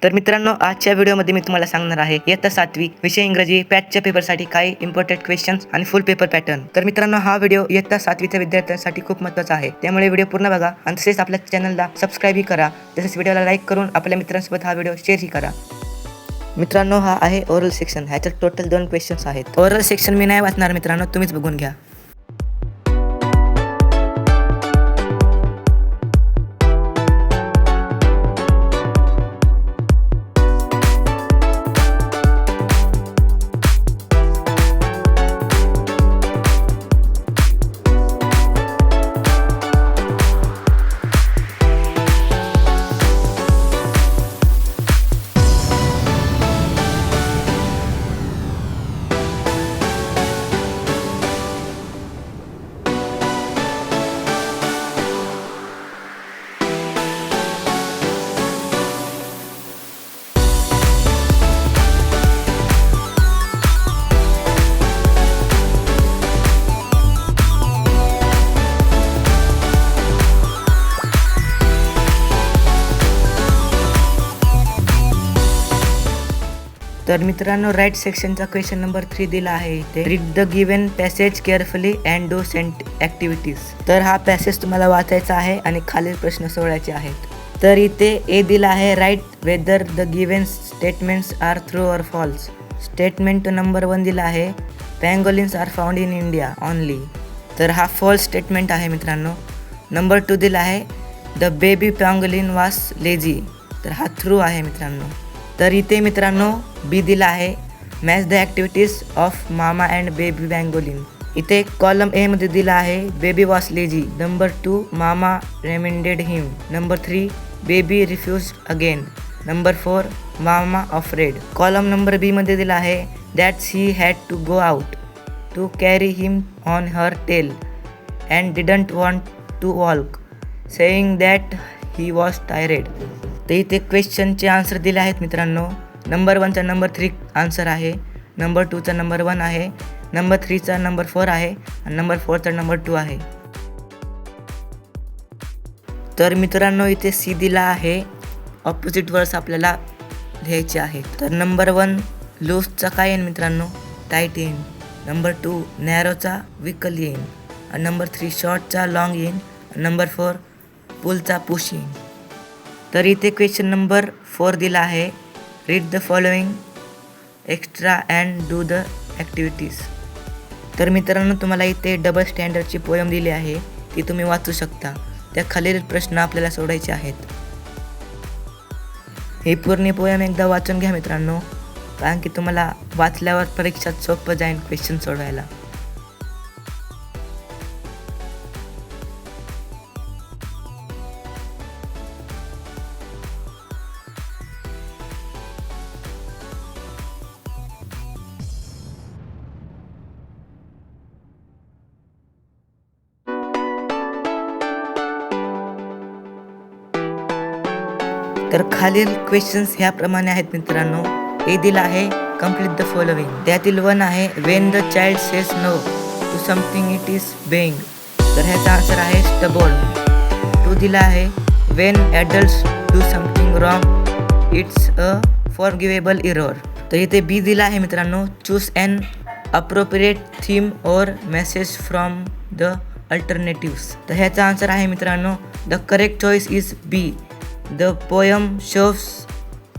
तर मित्रांनो, आजच्या व्हिडिओमध्ये मी तुम्हाला सांगणार आहे इयत्ता 7वी विषय इंग्रजी पॅटच्या पेपरसाठी काही इम्पॉर्टंट क्वेश्चन्स आणि फुल पेपर पॅटर्न. तर मित्रांनो, हा व्हिडिओ इयत्ता 7वीच्या विद्यार्थ्यांसाठी खूप महत्त्वाचा आहे, त्यामुळे व्हिडिओ पूर्ण बघा आणि तसेच आपल्या चॅनलला सबस्क्राईबही करा. तसेच व्हिडिओला लाईक करून आपल्या मित्रांसोबत हा व्हिडिओ शेअरही करा. मित्रांनो, हा आहे ओरल सेक्शन. ह्याच्यात टोटल 2 क्वेश्चन्स आहेत. ओरल सेक्शन मी नाही वाचणार मित्रांनो, तुम्हीच बघून घ्या. तर मित्रांनो, राईट सेक्शनचा क्वेश्चन नंबर 3 दिला आहे इथे. Read the given passage carefully and do sent activities. तर हा पॅसेज तुम्हाला वाचायचा आहे आणि खालील प्रश्न सोडवायचे आहेत. तर इथे ए दिला आहे, write whether the given statements are true or false. Statement number 1 दिला आहे, pangolins are found in India only. तर हा फॉल्स स्टेटमेंट आहे मित्रांनो. नंबर 2 दिला आहे, the baby pangolin was lazy. तर हा ट्रू आहे मित्रांनो. तर इथे मित्रांनो बी दिला आहे, match the activities of mama and baby pangolin. इथे कॉलम ए मध्ये दिला आहे, baby was lazy. Number 2, mama reminded him. Number 3, baby refuse again. Number 4, mama afraid. Column number B मध्ये दिला आहे, that she had to go out to carry him on her tail and didn't want to walk saying that he was tired. तर इथे क्वेश्चनचे answer दिले आहेत मित्रांनो. Number 1चा number 3 answer आहे. नंबर 2चा नंबर 1 आहे. नंबर 3चा नंबर 4 आहे आणि नंबर 4चा नंबर 2 आहे. तर मित्रांनो, इथे सी दिला आहे, ऑपोजिट वर्ड्स आपल्याला लिहायचे आहेत. तर नंबर 1 लूजचा काय येईन मित्रांनो, टाईट येईन. नंबर 2 नॅरोचा विकल येईन आणि नंबर 3 शॉर्टचा लॉंग येईन आणि नंबर 4 पुलचा पुश येईन. तर इथे क्वेश्चन नंबर 4 दिला आहे, read the following extra and do the activities. तर मित्रांनो, तुम्हाला इथे डबल स्टँडर्डची पोयम दिली आहे, ती तुम्ही वाचू शकता. त्या खालील प्रश्न आपल्याला सोडायचे आहेत. ही पूर्ण पोयम एकदा वाचून घ्या मित्रांनो, कारण की तुम्हाला वाचल्यावर परीक्षेत सोपं जाईल क्वेश्चन सोडवायला. तर खालील क्वेश्चन्स ह्याप्रमाणे आहेत मित्रांनो. ए दिला आहे, कम्प्लीट द फॉलोइंग. त्यातील 1 आहे, when the child says no to something it is being. तर ह्याचा आन्सर आहे स्टबॉर्न. 2 दिला आहे, when adults do something wrong it's a forgivable error. तर इथे बी दिला आहे मित्रांनो, choose an appropriate theme or message from the alternatives. तर ह्याचा आन्सर आहे मित्रांनो, the correct choice is B. The poem shows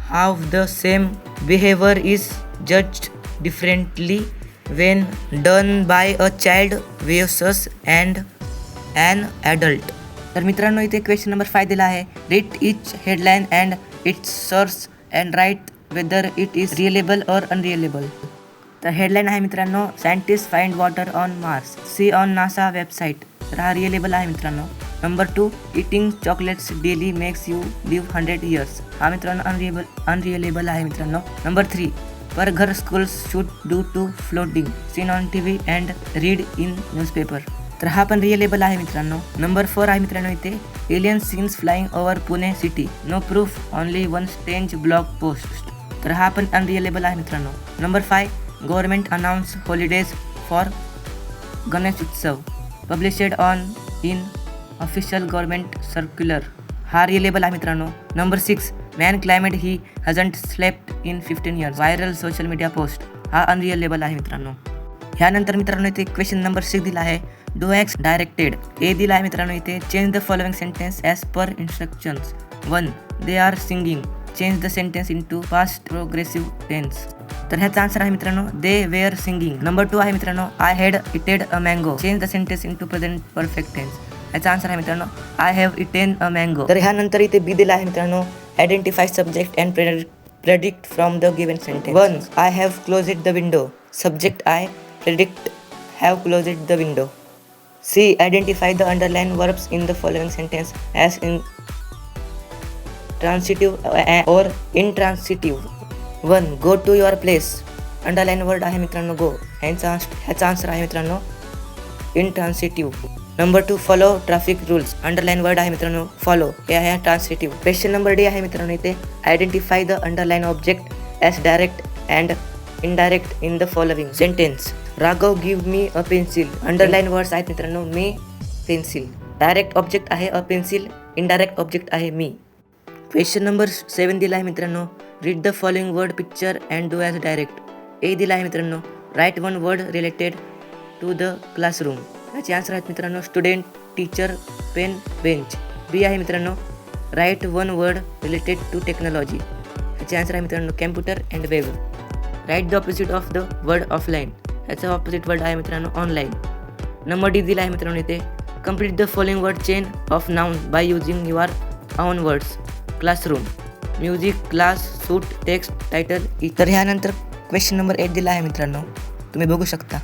how the same behavior is judged differently when done by a child versus and an adult. तर मित्रांनो, इथे question number 5 दिला आहे, read each headline and its source and write whether it is reliable और unreliable. तर headline आहे मित्रांनो, scientist find water on Mars, see on NASA website. तर हा रिअलेबल आहे मित्रांनो. Number 2, eating chocolates daily makes you live 100 years. हा मित्रांनो अनरिअलेबल आहे मित्रांनो. नंबर 3, पर घर schools should do to floating, seen on TV and read in newspaper. तर हा पण रिअलेबल आहे मित्रांनो. नंबर 4 आहे मित्रांनो इथे, alien scenes flying over Pune city, no proof only one strange blog post. तर हा पण अनरिअलेबल आहे मित्रांनो. Number 5, government announce holidays for Ganesh Utsav, published on in official government circular. हा रिअलेबल आहे मित्रांनो. Number 6, man claimed he hasn't slept in 15 years. Viral social media post. हा unreliable आहे मित्रांनो. ह्यानंतर मित्रांनो इथे क्वेश्चन नंबर 6 दिला आहे. Do ॲक्स directed. ए दिला आहे मित्रांनो इथे. Change the following sentence as per instructions. 1. They are singing. Change the sentence into past progressive tense. तर ह्याचा आन्सर आहे मित्रांनो दे वेअर सिंगिंग. नंबर 2 आहे मित्रांनो I had eated a mango. Change the sentence into present perfect tense. ह्याचा answer आहे मित्रांनो I have eaten a mango. तर ह्यानंतर इथे बी दिला आहे मित्रांनो identify subject and predicate from the given sentence. 1. I have closed the window. Subject I, predicate have closed the window. C. Identify the underlined verbs in the following sentence as in transitive or intransitive. 1. Go to your place. Underline word आहे मित्रांनो go. ह्याचा answer आहे मित्रांनो intransitive. Number 2. Follow traffic rules. Underline word आहे मित्रांनो follow. हे आहे transitive. Question number D आहे मित्रांनो इथे Identify the underlined object as direct and indirect in the following sentence. Raghav give me a pencil. Underline words आहेत मित्रांनो मी, पेन्सिल. डायरेक्ट ऑब्जेक्ट आहे अ पेन्सिल. इनडायरेक्ट ऑब्जेक्ट आहे मी. क्वेश्चन नंबर 7 दिला आहे मित्रांनो read the following word picture and do as direct. A दिला आहे मित्रांनो write one word related to the classroom. याचे आन्सर आहेत मित्रांनो student, teacher, pen, bench. B आहे मित्रांनो write one word related to technology. याचे आन्सर आहे मित्रांनो computer and web. Write the opposite of the word offline. याचा ऑपोजिट वर्ड आहे मित्रांनो ऑनलाईन. नंबर डी दिला आहे मित्रांनो इथे complete the following word chain of noun by using your on words. Classroom, music, class, suit, text, title. तर ह्यानंतर question number 8 दिला आहे मित्रांनो तुम्ही बघू शकता.